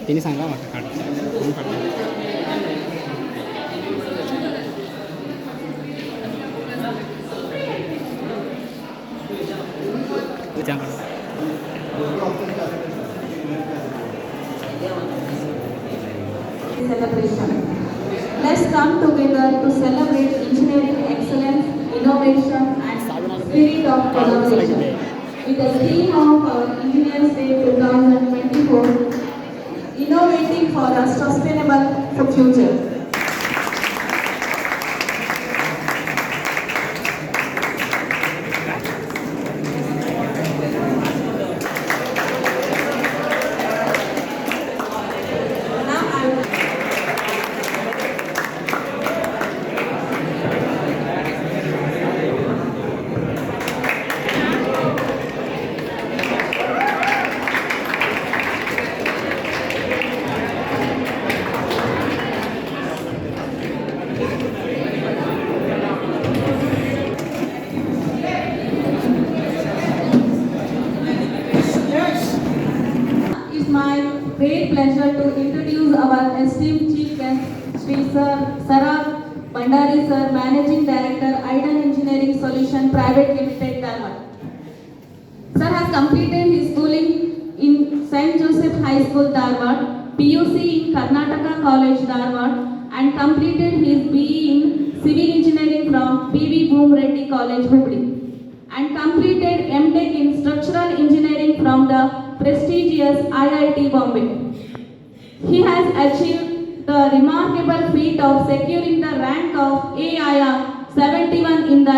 तिने सांगा मला काढ celebration. Let's come together to celebrate engineering excellence, innovation and spirit of collaboration. With the theme of our Engineers Day 2024, innovating for a sustainable future. My great pleasure to introduce our esteemed Chief Guest, Sri Sarab Bandari Sir, Managing Director, Iden Engineering Solution Private Limited, Dharwad. Sir has completed his schooling in St. Joseph High School, Dharwad, PUC in Karnataka College, Dharwad, and completed his BE in Civil Engineering from PV Boom Reddy College, Hubli, and completed MTech in Structural Engineering from the prestigious IIT Bombay. He has achieved the remarkable feat of securing the rank of AIR 71 in the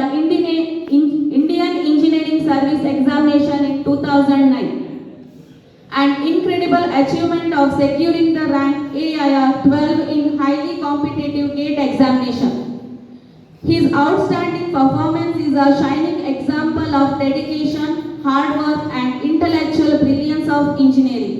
Indian Engineering Service Examination in 2009. An incredible achievement of securing the rank AIR 12 in highly competitive GATE examination. His outstanding performance is a shining example of dedication, hard work and intellectual brilliance of engineering.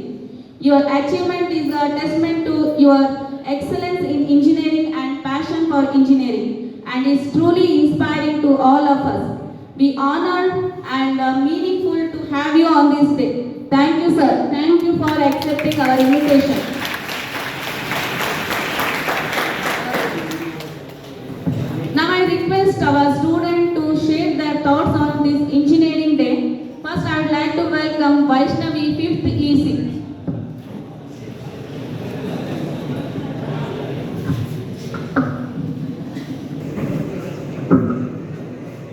Your achievement is a testament to your excellence in engineering and passion for engineering and is truly inspiring to all of us. We honored and meaningful to have you on this day. Thank you, sir. Thank you for accepting our invitation. Now I request our students to share their thoughts on this engineering day. First, I would like to welcome Vaishnavi, 5th EC.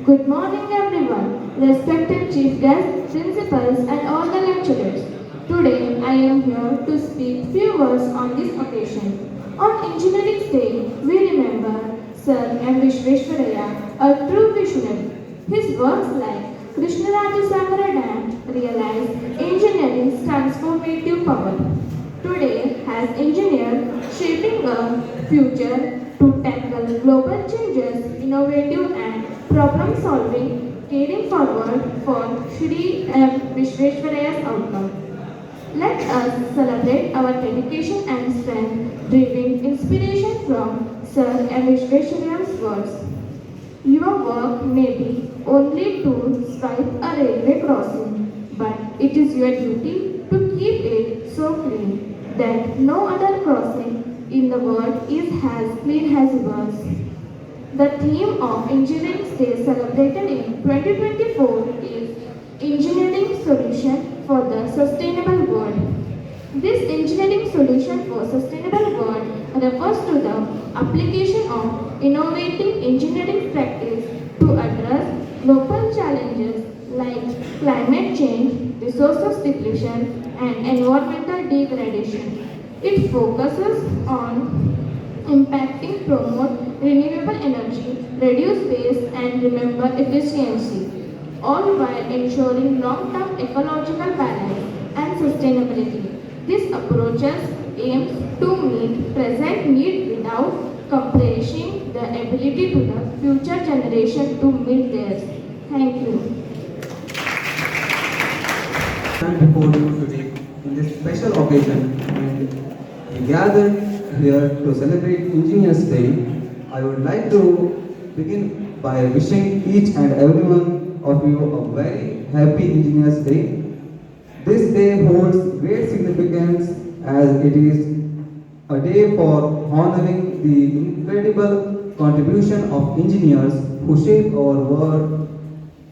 Good morning everyone, respected chief guests, principals and all the lecturers. Today I am here to speak few words on this occasion. On Engineering Day, we remember Sir M. Vishweshwaraya, a true visionary. His works like Krishnarajasagara Dam realized engineering's transformative power. Today has engineered shaping a future to tackle global changes, innovative and problem solving, carrying forward for Shri M. Vishweshwaraya's outcome. Let us celebrate our dedication and strength, drawing inspiration from Sir M. Vishweshwaraya's words. Your work may be only to swipe a railway crossing, but it is your duty to keep it so clean that no other crossing in the world is as clean as yours. The theme of Engineering Day celebrated in 2024 is Engineering Solution for the Sustainable World. This engineering solution for sustainable world refers to the application of innovative engineering practice to address global challenges like climate change, resources depletion, and environmental degradation. It focuses on impacting, promote renewable energy, reduce waste, and remember efficiency, all while ensuring long-term ecological balance and sustainability. This approach aims to meet present need without compressing the ability to the future generation to meet theirs. Thank you. Stand before you today in this special occasion and we gathered here to celebrate Engineers Day. I would like to begin by wishing each and every one of you a very happy Engineers Day. This day holds great significance as it is a day for honoring the incredible contribution of engineers who shape our world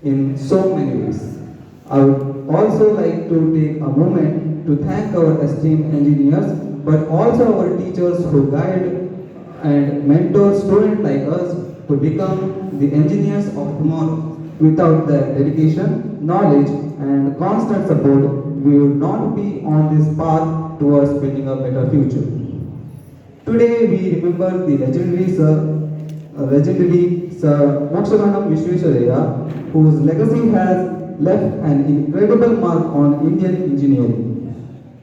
in so many ways. I would also like to take a moment to thank our esteemed engineers, but also our teachers who guide and mentor students like us to become the engineers of tomorrow. Without their dedication, knowledge, and constant support, we would not be on this path towards building a better future. Today we remember the legendary Sir Mokshavanam Vishwesvaraya, whose legacy has left an incredible mark on Indian engineering.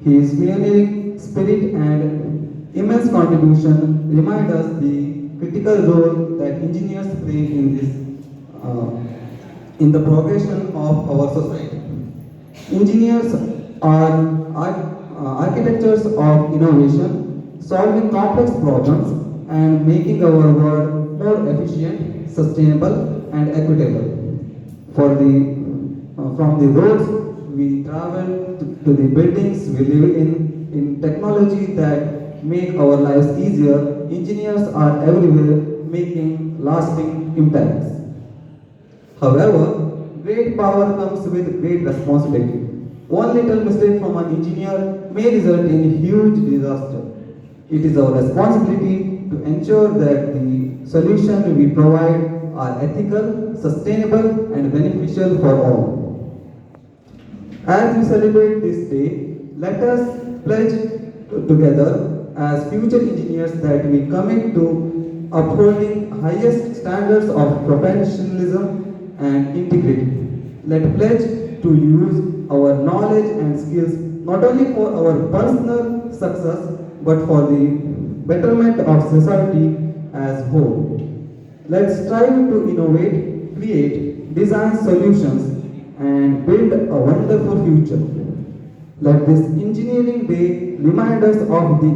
His pioneering spirit and immense contribution remind us the critical role that engineers play in the progression of our society. Engineers are architects of innovation, solving complex problems and making our world more efficient, sustainable, and equitable. From the roads we travel to the buildings we live in technology that make our lives easier, engineers are everywhere making lasting impacts. However, great power comes with great responsibility. One little mistake from an engineer may result in huge disaster. It is our responsibility to ensure that the solutions we provide are ethical, sustainable, and beneficial for all. As we celebrate this day, let us pledge together as future engineers that we commit to upholding highest standards of professionalism and integrity. Let pledge to use our knowledge and skills not only for our personal success but for the betterment of society as whole. Let's strive to innovate, create, design solutions and build a wonderful future. Let this engineering day remind us of the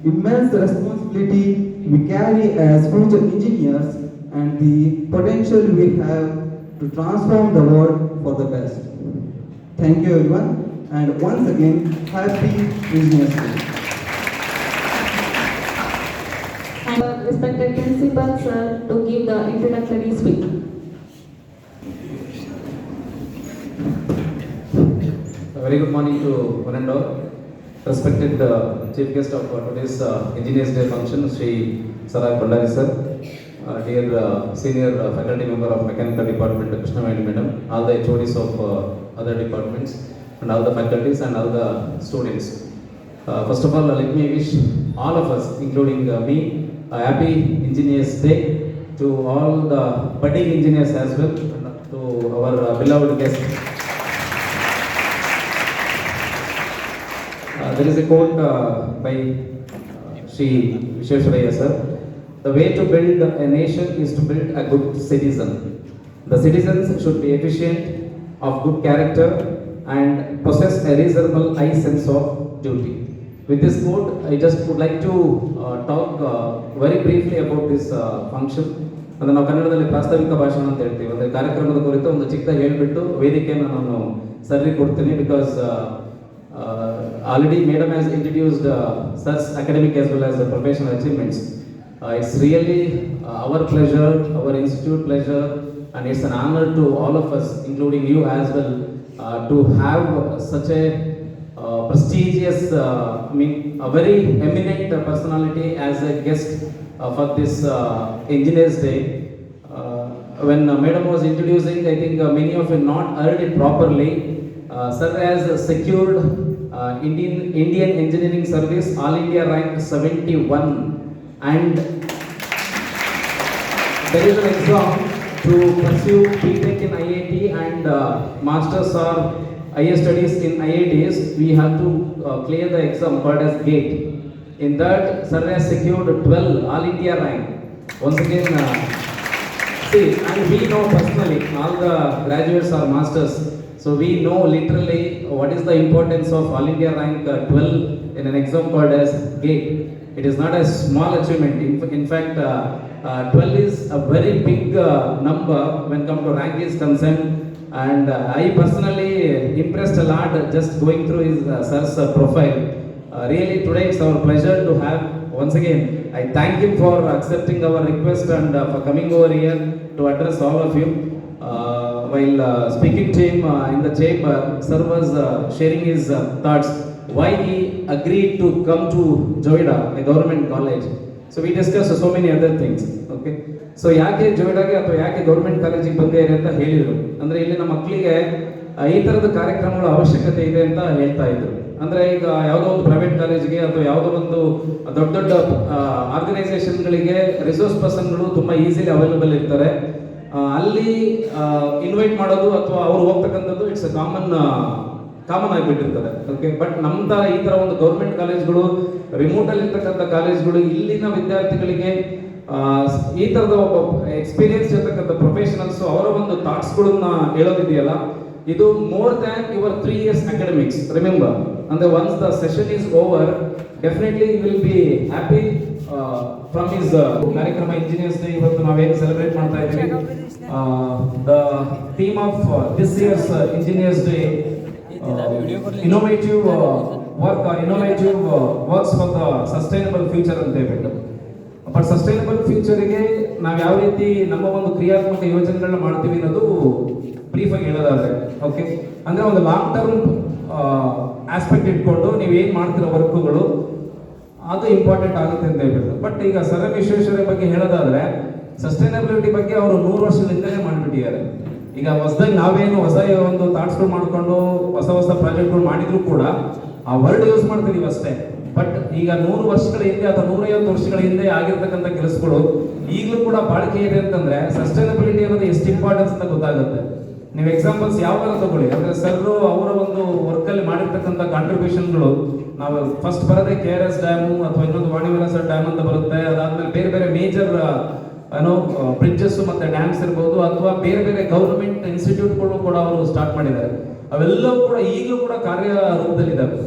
immense responsibility we carry as future engineers and the potential we have to transform the world for the best. Thank you everyone, and once again, happy Engineers Day. And respected principal sir to give the introductory speech. A very good morning to one and all. Respected chief guest of today's Engineers Day function, Sri Sarak Bandari sir. Dear senior faculty member of Mechanical Department, Krishna Madam, all the HODs of other departments, and all the faculties and all the students. First of all, let me wish all of us, including me, a happy Engineers Day to all the budding engineers as well, and to our beloved guest. There is a quote by Sri Vishwesvaraya sir. The way to build a nation is to build a good citizen. The citizens should be efficient, of good character, and possess a reasonable high sense of duty. With this quote, I just would like to talk very briefly about this function. ಅಂದರೆ ನಾವು ಕನ್ನಡದಲ್ಲಿ ಪ್ರಾಸ್ತಾವಿಕ ಭಾಷಣ ಅಂತ ಹೇಳ್ತೀವಿ. ಒಂದು ಕಾರ್ಯಕ್ರಮದ ಕುರಿತು ಒಂದು ಚಿಕ್ಕದಾಗಿ ಹೇಳ್ಬಿಟ್ಟು ವೇದಿಕೆಯನ್ನು ನಾನು ಸರ್ರಿಗೆ ಕೊಡ್ತೀನಿ. Because already madam has introduced sir's academic as well as professional achievements. It's really our pleasure, our institute pleasure, and it's an honor to all of us, including you as well, to have such a prestigious, a very eminent personality as a guest for this Engineers Day. When Madam was introducing, I think many of you not heard it properly. Sir has secured Indian Engineering Service All India rank 71, and there is an exam to pursue BTech in IIT and Masters or higher studies in IITs. We have to clear the exam called as GATE. In that, Sir has secured 12 All India rank. Once again, see, and we know personally, all the graduates are masters, so we know literally what is the importance of All India rank 12 in an exam called as GATE. It is not a small achievement. In fact, 12 is a very big number when come to rank is concerned. And I personally impressed a lot just going through his sir's profile. Really, today it's our pleasure to have, once again, I thank him for accepting our request and for coming over here to address all of you. While speaking to him in the chamber, sir was sharing his thoughts why he agreed to come to Joida, a government college. So we discussed so many other things. Okay. So ಯಾಕೆ ಜೋಯ್ಡಾಗೆ ಅಥವಾ ಯಾಕೆ government ಕಾಲೇಜಿಗೆ ಬಂದಿರಿ ಅಂತ ಹೇಳಿದರು. ಅಂದರೆ ಇಲ್ಲಿ ನಮ್ಮ ಮಕ್ಕಳಿಗೆ ಈ ಥರದ ಕಾರ್ಯಕ್ರಮಗಳ ಅವಶ್ಯಕತೆ ಇದೆ ಅಂತ ಹೇಳ್ತಾ ಇದ್ರು. ಅಂದರೆ ಈಗ ಯಾವುದೋ ಒಂದು ಪ್ರೈವೇಟ್ ಕಾಲೇಜಿಗೆ ಅಥವಾ ಯಾವುದೋ ಒಂದು ದೊಡ್ಡ ದೊಡ್ಡ ಆರ್ಗನೈಸೇಷನ್ಗಳಿಗೆ ರಿಸೋರ್ಸ್ ಪರ್ಸನ್ಗಳು ತುಂಬ ಈಸಿಲಿ ಅವೈಲೇಬಲ್ ಇರ್ತಾರೆ. ಅಲ್ಲಿ ಇನ್ವೈಟ್ ಮಾಡೋದು ಅಥವಾ ಅವರು ಹೋಗ್ತಕ್ಕಂಥದ್ದು ಇಟ್ಸ್ ಅ ಕಾಮನ್ ಆಗಿಬಿಟ್ಟಿರ್ತದೆ. ಓಕೆ, ಬಟ್ ನಮ್ದ ಈ ಥರ ಒಂದು ಗೌರ್ಮೆಂಟ್ ಕಾಲೇಜ್ಗಳು, ರಿಮೋಟಲ್ಲಿ ಇರ್ತಕ್ಕಂಥ ಕಾಲೇಜ್ಗಳು ಇಲ್ಲಿನ ವಿದ್ಯಾರ್ಥಿಗಳಿಗೆ ಈ ಥರದ ಒಬ್ಬ ಎಕ್ಸ್ಪೀರಿಯನ್ಸ್ ಇರ್ತಕ್ಕಂಥ ಪ್ರೊಫೆಷನಲ್ಸ್ ಅವರ ಒಂದು ಥಾಟ್ಸ್ಗಳನ್ನ ಹೇಳೋದಿದೆಯಲ್ಲ, ಇದು more than your 3 years academics. Remember, ಅಂದ್ರೆ once the session is over, definitely you will be happy from his ಕಾರ್ಯಕ್ರಮ. ಇಂಜಿನಿಯರ್ಸ್ ಡೇ ಇವತ್ತು ನಾವೇನು ಸೆಲೆಬ್ರೇಟ್ ಮಾಡ್ತಾ ಇದ್ದೀವಿ, the theme of this year's engineers day innovative works for the sustainable future ಅಂತ ಹೇಳ್ಬಿಟ್ಟು. But sustainable ಫ್ಯೂಚರಿಗೆ ನಾವು ಯಾವ ರೀತಿ ನಮ್ಮ ಒಂದು ಕ್ರಿಯಾತ್ಮಕ ಯೋಜನೆಗಳನ್ನ ಮಾಡ್ತೀವಿ ಅನ್ನೋದು ಬ್ರೀಫ್ ಆಗಿ ಹೇಳೋದಾದ್ರೆ, ಓಕೆ, ಅಂದ್ರೆ ಒಂದು ಲಾಂಗ್ ಟರ್ಮ್ ಆಸ್ಪೆಕ್ಟ್ ಇಟ್ಕೊಂಡು ನೀವು ಏನು ಮಾಡ್ತಿರೋ ವರ್ಕ್ಗಳು ಅದು ಇಂಪಾರ್ಟೆಂಟ್ ಆಗುತ್ತೆ ಅಂತ ಹೇಳ್ಬಿಟ್ಟು. ಬಟ್ ಈಗ ಸರ್ ವಿಶ್ವೇಶ್ವರಯ್ಯ ಬಗ್ಗೆ ಹೇಳೋದಾದ್ರೆ ಸಸ್ಟೈನಬಿಲಿಟಿ ಬಗ್ಗೆ ಅವರು 100 ವರ್ಷದಿಂದಲೇ ಮಾಡಿಬಿಟ್ಟಿದ್ದಾರೆ. ಈಗ ಹೊಸದಾಗಿ ನಾವೇನು ಹೊಸ ಒಂದು ಥಾಟ್ಸ್ಗಳು ಮಾಡ್ಕೊಂಡು ಹೊಸ ಪ್ರಾಜೆಕ್ಟ್ಗಳು ಮಾಡಿದ್ರು ಕೂಡ ಆ ವರ್ಡ್ ಯೂಸ್ ಮಾಡ್ತಿದೀವಿ ಅಷ್ಟೇ. ಬಟ್ ಈಗ 100 ವರ್ಷಗಳ ಹಿಂದೆ ಅಥವಾ 150 ವರ್ಷಗಳ ಹಿಂದೆ ಆಗಿರ್ತಕ್ಕಂಥ ಕೆಲಸಗಳು ಈಗಲೂ ಕೂಡ ಬಾಳಿಕೆ ಇದೆ ಅಂತಂದ್ರೆ ಸಸ್ಟೈನಬಿಲಿಟಿ ಅನ್ನೋದು ಎಷ್ಟು ಇಂಪಾರ್ಟೆನ್ಸ್ ಅಂತ ಗೊತ್ತಾಗುತ್ತೆ. ನೀವು ಎಕ್ಸಾಂಪಲ್ಸ್ ಯಾವ ತರ ತಗೊಳ್ಳಿ, ಅಂದ್ರೆ ಸರ್ ಅವರ ಒಂದು ವರ್ಕ್ ಅಲ್ಲಿ ಮಾಡಿರ್ತಕ್ಕಂಥ ಕಾಂಟ್ರಿಬ್ಯೂಷನ್ಗಳು, ನಾವು ಫಸ್ಟ್ ಬರೋದೇ KRS ಡ್ಯಾಮು ಅಥವಾ ಇನ್ನೊಂದು ವಾಣಿವಿಲಾಸ ಡ್ಯಾಮ್ ಅಂತ ಬರುತ್ತೆ. ಅದಾದ್ಮೇಲೆ ಬೇರೆ ಬೇರೆ ಮೇಜರ್ ಬ್ರಿಡ್ಜಸ್ ಮತ್ತೆ ಡ್ಯಾಮ್ಸ್ ಇರ್ಬೋದು, ಅಥವಾ ಬೇರೆ ಬೇರೆ ಗೌರ್ಮೆಂಟ್ ಇನ್ಸ್ಟಿಟ್ಯೂಟ್ಗಳು ಕೂಡ ಅವರು ಸ್ಟಾರ್ಟ್ ಮಾಡಿದ್ದಾರೆ. ಅವೆಲ್ಲವೂ ಕೂಡ ಈಗಲೂ ಕೂಡ ಕಾರ್ಯ ರೂಪದಲ್ಲಿದ್ದಾವೆ.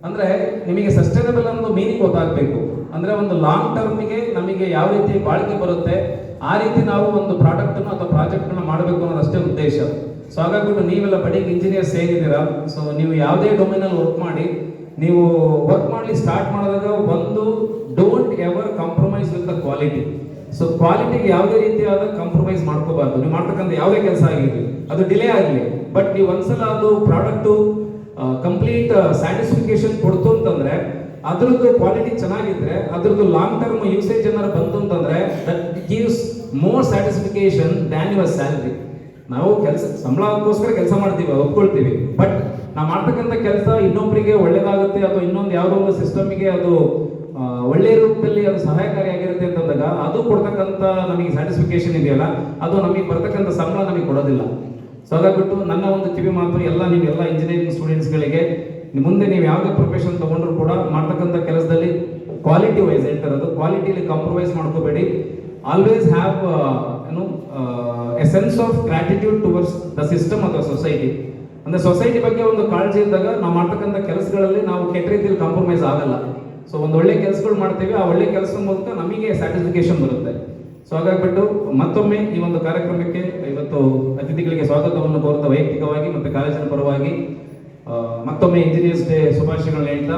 ಅಂದ್ರೆ ನಿಮಗೆ ಸಸ್ಟೈನಬಲ್ ಅನ್ನೋದು ಮೀನಿಂಗ್ ಗೊತ್ತಾಗಬೇಕು. ಅಂದ್ರೆ ಒಂದು ಲಾಂಗ್ ಟರ್ಮ್ಗೆ ನಮಗೆ ಯಾವ ರೀತಿ ಬಾಳಿಕೆ ಬರುತ್ತೆ ಆ ರೀತಿ ನಾವು ಒಂದು ಪ್ರಾಡಕ್ಟ್ ಅಥವಾ ಪ್ರಾಜೆಕ್ಟ್ ಮಾಡಬೇಕು ಅನ್ನೋದಷ್ಟೇ ಉದ್ದೇಶ. ಸೊ ಹಾಗಾಗ್ಬಿಟ್ಟು ನೀವೆಲ್ಲ ಬಡಿಂಗ್ ಇಂಜಿನಿಯರ್ಸ್ ಏನಿದ್ದೀರಾ, ಸೊ ನೀವು ಯಾವುದೇ ಡೊಮೈನ್ ಅಲ್ಲಿ ವರ್ಕ್ ಮಾಡಿ, ನೀವು ವರ್ಕ್ ಮಾಡಲಿ ಸ್ಟಾರ್ಟ್ ಮಾಡಿದಾಗ ಒಂದು don't ever compromise with the quality. So ಕ್ವಾಲಿಟಿಗೆ ಯಾವುದೇ ರೀತಿಯಾದ ಕಾಂಪ್ರಮೈಸ್ ಮಾಡ್ಕೋಬಾರ್ದು. ನೀವು ಮಾಡ್ತಕ್ಕಂಥ ಯಾವುದೇ ಕೆಲಸ ಆಗಿರಲಿ, ಅದು ಡಿಲೇ ಆಗಲಿ, ಬಟ್ ನೀವು ಒಂದ್ಸಲ ಅದು ಪ್ರಾಡಕ್ಟು ಕಂಪ್ಲೀಟ್ ಸ್ಯಾಟಿಸ್ಫಿಕೇಶನ್ ಕೊಡ್ತು ಅಂತಂದ್ರೆ, ಅದ್ರದ್ದು ಕ್ವಾಲಿಟಿ ಚೆನ್ನಾಗಿದ್ರೆ, ಅದ್ರದ್ದು ಲಾಂಗ್ ಟರ್ಮ್ ಯೂಸೇಜ್ ಏನಾರು ಬಂತು ಅಂತಂದ್ರೆ that gives more satisfaction than your salary. ನಾವು ಸಂಬಳಕ್ಕೋಸ್ಕರ ಕೆಲಸ ಮಾಡ್ತೀವಿ, ಒಪ್ಕೊಳ್ತೀವಿ, ಬಟ್ ನಾವು ಮಾಡ್ತಕ್ಕಂಥ ಕೆಲಸ ಇನ್ನೊಬ್ಬರಿಗೆ ಒಳ್ಳೇದಾಗುತ್ತೆ ಅಥವಾ ಇನ್ನೊಂದು ಯಾವುದೋ ಒಂದು ಸಿಸ್ಟಮ್ಗೆ ಅದು ಒಳ್ಳೆಯ ರೂಪದಲ್ಲಿ ಅದು ಸಹಾಯಕಾರಿಯಾಗಿರುತ್ತೆ ಅಂತಂದಾಗ ಅದು ಕೊಡ್ತಕ್ಕಂಥ ನಮಗೆ ಸ್ಯಾಟಿಸ್ಫಿಕೇಶನ್ ಇದೆಯಲ್ಲ, ಅದು ನಮಗೆ ಬರ್ತಕ್ಕಂಥ ಸಂಬಳ ನಮಗೆ ಕೊಡೋದಿಲ್ಲ. ಸೊ ಹಾಗಾಗ್ಬಿಟ್ಟು ನನ್ನ ಒಂದು ಕಿವಿ ಮಾತು ನೀವೆಲ್ಲ ಇಂಜಿನಿಯರಿಂಗ್ ಸ್ಟೂಡೆಂಟ್ಸ್ಗಳಿಗೆ, ಮುಂದೆ ನೀವು ಯಾವುದೇ ಪ್ರೊಫೆಷನ್ ತಗೊಂಡ್ರು ಕೂಡ ಮಾಡ್ತಕ್ಕಂಥ ಕೆಲಸದಲ್ಲಿ ಕ್ವಾಲಿಟಿ ವೈಸ್ ಹೇಳ್ತಾರದು, ಕ್ವಾಲಿಟಿಲಿ ಕಾಂಪ್ರಮೈಸ್ ಮಾಡ್ಕೋಬೇಡಿ. Always have A sense of gratitude towards the system ಅಥವಾ ಸೊಸೈಟಿ. ಅಂದ್ರೆ ಸೊಸೈಟಿ ಬಗ್ಗೆ ಒಂದು ಕಾಳಜಿ ಇದ್ದಾಗ ನಾವು ಮಾಡ್ತಕ್ಕಂಥ ಕೆಲಸಗಳಲ್ಲಿ ನಾವು ಕೆಟ್ಟ ರೀತಿಯಲ್ಲಿ ಕಾಂಪ್ರಮೈಸ್ ಆಗಲ್ಲ. ಸೊ ಒಂದು ಒಳ್ಳೆ ಕೆಲಸಗಳು ಮಾಡ್ತೀವಿ, ಆ ಒಳ್ಳೆ ಕೆಲಸದ ಮೂಲಕ ನಮಗೆ ಸ್ಯಾಟಿಸ್ಫಿಕೇಶನ್ ಬರುತ್ತೆ. ಸೊ ಹಾಗಾಗ್ಬಿಟ್ಟು ಮತ್ತೊಮ್ಮೆ ಈ ಒಂದು ಕಾರ್ಯಕ್ರಮಕ್ಕೆ ಇವತ್ತು ಅತಿಥಿಗಳಿಗೆ ಸ್ವಾಗತವನ್ನು ಕೋರ್ತಾ ವೈಯಕ್ತಿಕವಾಗಿ ಮತ್ತು ಕಾಲೇಜಿನ ಪರವಾಗಿ ಮತ್ತೊಮ್ಮೆ ಇಂಜಿನಿಯರ್ಸ್ ಡೇ ಶುಭಾಶಯಗಳನ್ನ ಹೇಳ್ತಾ,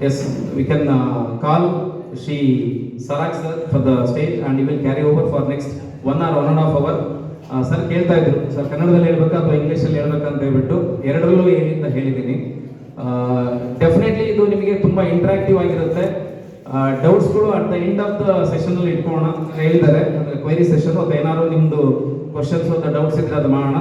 yes we can call Shri Sarag sir for the stage and you will carry over for next 1 or 1.5 hour. Sir ಕೇಳ್ತಾ ಇದ್ರು, ಸರ್ ಕನ್ನಡದಲ್ಲಿ ಹೇಳ್ಬೇಕಾ ಅಥವಾ ಇಂಗ್ಲೀಷಲ್ಲಿ ಹೇಳ್ಬೇಕಂತ ಹೇಳ್ಬಿಟ್ಟು ಎರಡರಲ್ಲೂ ಏನಿಂದ ಹೇಳಿದ್ದೀನಿ. ಡೆಫಿನೆಟ್ಲಿ ಇದು ನಿಮಗೆ ತುಂಬಾ ಇಂಟ್ರಾಕ್ಟಿವ್ ಆಗಿರುತ್ತೆ. ಡೌಟ್ಸ್ಗಳು at the end of the session ಅಲ್ಲಿ ಇಟ್ಕೋಣ ಹೇಳಿದ್ದಾರೆ, ಅಂದ್ರೆ ಕ್ವೈರಿ ಸೆಷನ್ ಅಥವಾ ಏನಾದ್ರು ನಿಮ್ದು ಕ್ವಶನ್ಸ್ ಅಥವಾ ಡೌಟ್ಸ್ ಇದ್ರೆ ಅದು ಮಾಡೋಣ.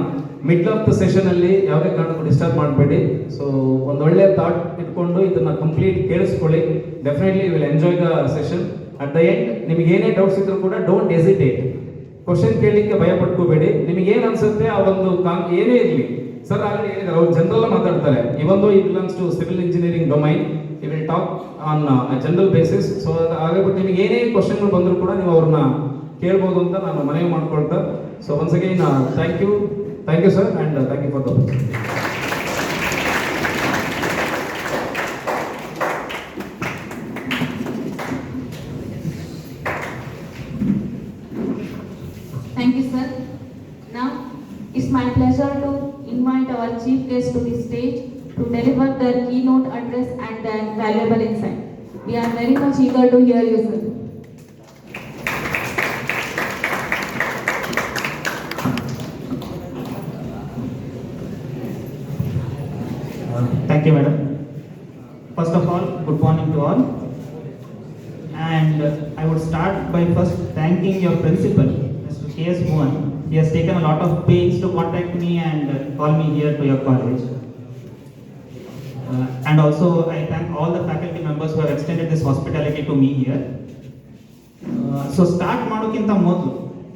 ಮಿಡ್ ಆಫ್ ದ ಸೆಷನ್ ಅಲ್ಲಿ ಯಾವುದೇ ಕಾರಣಕ್ಕೂ ಡಿಸ್ಟರ್ಬ್ ಮಾಡಬೇಡಿ. ಸೊ ಒಂದು ಒಳ್ಳೆ ಥಾಟ್ ಇಟ್ಕೊಂಡು ಇದನ್ನ ಕಂಪ್ಲೀಟ್ ಕೇಳಿಸ್ಕೊಳ್ಳಿ. Definitely you will enjoy the session. At the end ನಿಮಗೆ ಏನೇ ಡೌಟ್ಸ್ ಇದ್ರು ಕೂಡ ಡೋಂಟ್ ಹೆಸಿಟೇಟ್, ಕ್ವಶನ್ ಕೇಳಲಿಕ್ಕೆ ಭಯ ಪಡ್ಕೋಬೇಡಿ. ನಿಮಗೆ ಏನ್ ಅನ್ಸುತ್ತೆ ಆ ಒಂದು ಏನೇ ಇರಲಿ, ಸರ್ ಆಲ್ರೆಡಿ ಹೇಳಿದ್ದಾರೆ, ಅವ್ರು ಜನರಲ್ ಮಾತಾಡ್ತಾರೆ. Even though it belongs to civil engineering domain, you will talk on general basis. So ಹಾಗಾಗ್ಬಿಟ್ಟು ನಿಮಗೆ ಏನೇ ಕ್ವಶನ್ಗಳು ಬಂದರೂ ಕೂಡ ನೀವು ಅವ್ರನ್ನ ಕೇಳ್ಬೋದು ಅಂತ ನಾನು ಮನವಿ ಮಾಡ್ಕೊಳ್ತಾ, so once again thank you sir, and thank you for the Thank you, sir. Now, it's my pleasure to invite our chief guest to the stage to deliver deliver their keynote address and their valuable insight. We are very much eager to hear you, sir. Thank you, madam. First of all, good morning to all. And I would start by first thanking your principal, Mr. KS1. He has taken a lot of pains to contact me and call me here to your college. And also, I thank all the faculty members who have extended this hospitality to me here. So start ಮಾಡೋಕ್ಕಿಂತ ಮೊದಲು,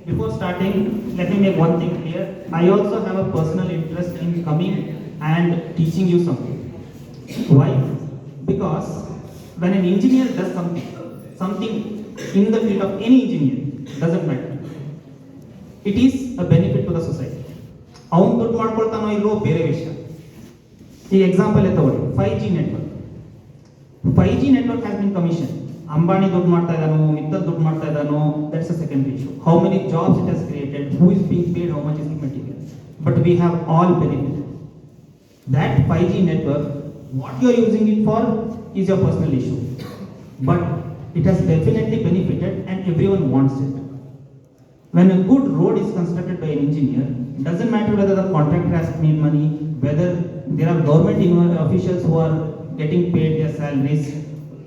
before starting, let me make one thing clear. I also have a personal interest in coming and teaching you something. Why? Because when an engineer does something in the field of any engineer, doesn't matter, it is a benefit to the society. ಅವನು ದುಡ್ಡು ಮಾಡ್ಕೊಳ್ತಾನೋ ಇಲ್ವೋ ಬೇರೆ ವಿಷಯ. ಈ example ತಗೊಳ್ಳಿ, 5G network. 5G network has been commissioned. Ambani ದುಡ್ಡು ಮಾಡ್ತಾ ಇದ್ದಾನೋ, ಮಿತ್ತಲ್ ದುಡ್ಡು ಮಾಡ್ತಾ ಇದ್ದಾನೋ, that's a secondary issue. How many jobs it has created, who is being paid, how much is the material. But we have all benefited. That 5G network, what you are using it for is your personal issue. But it has definitely benefited and everyone wants it. When a good road is constructed by an engineer, it doesn't matter whether the contractor has made money, whether there are government officials who are getting paid their salaries.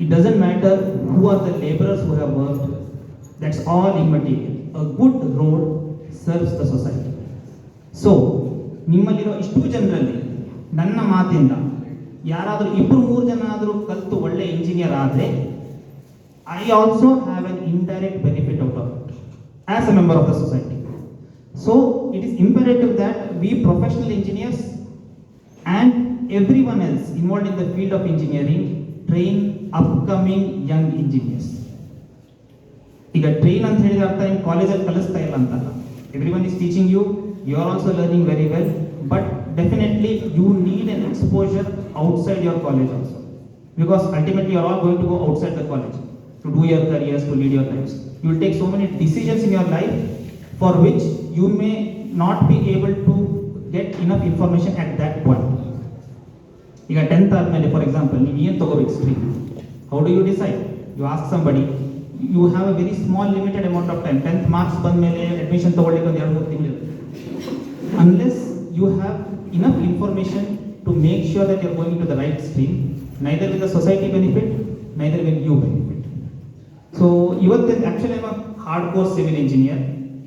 It doesn't matter who are the laborers who have worked. That's all immaterial. A good road serves the society. So, ನಿಮ್ಮಲ್ಲಿರೋ ಇಷ್ಟು ಜನರಲ್ಲಿ ನನ್ನ ಮಾತಿಂದ ಯಾರಾದರೂ 2-3 ಜನ ಆದರೂ ಕಲಿತು ಒಳ್ಳೆ engineer ಆದರೆ I also have an indirect benefit out of it as a member of the society. So it is imperative that we professional engineers and everyone else involved in the field of engineering train upcoming young engineers. ಈಗ train ಅಂತ ಹೇಳಿದ ಅರ್ಥ ಏನು ಕಾಲೇಜಲ್ಲಿ ಕಲಿಸ್ತಾ ಇಲ್ಲ ಅಂತಲ್ಲ. Everyone is teaching you, you are also learning very well, but definitely you need an exposure outside your college also, because ultimately you are all going to go outside the college to do your careers, to lead your lives. You will take so many decisions in your life for which you may not be able to get enough information at that point. ಈಗ 10th ಆದಮೇಲೆ for example ನೀವು ಏನು ತಗೋಬೇಕು stream, how do you decide? You ask somebody, you have a very small limited amount of time. 10th marks ಬಂದ ಮೇಲೆ admission ತಗೊಳ್ಳಿಕ್ಕೆ ಒಂದು 2-3 ತಿಂಗಳು, unless you have enough information to make sure that you are going into the right stream, neither will the society benefit, neither will you benefit. So ಇವತ್ತು actually I'm a hardcore civil engineer.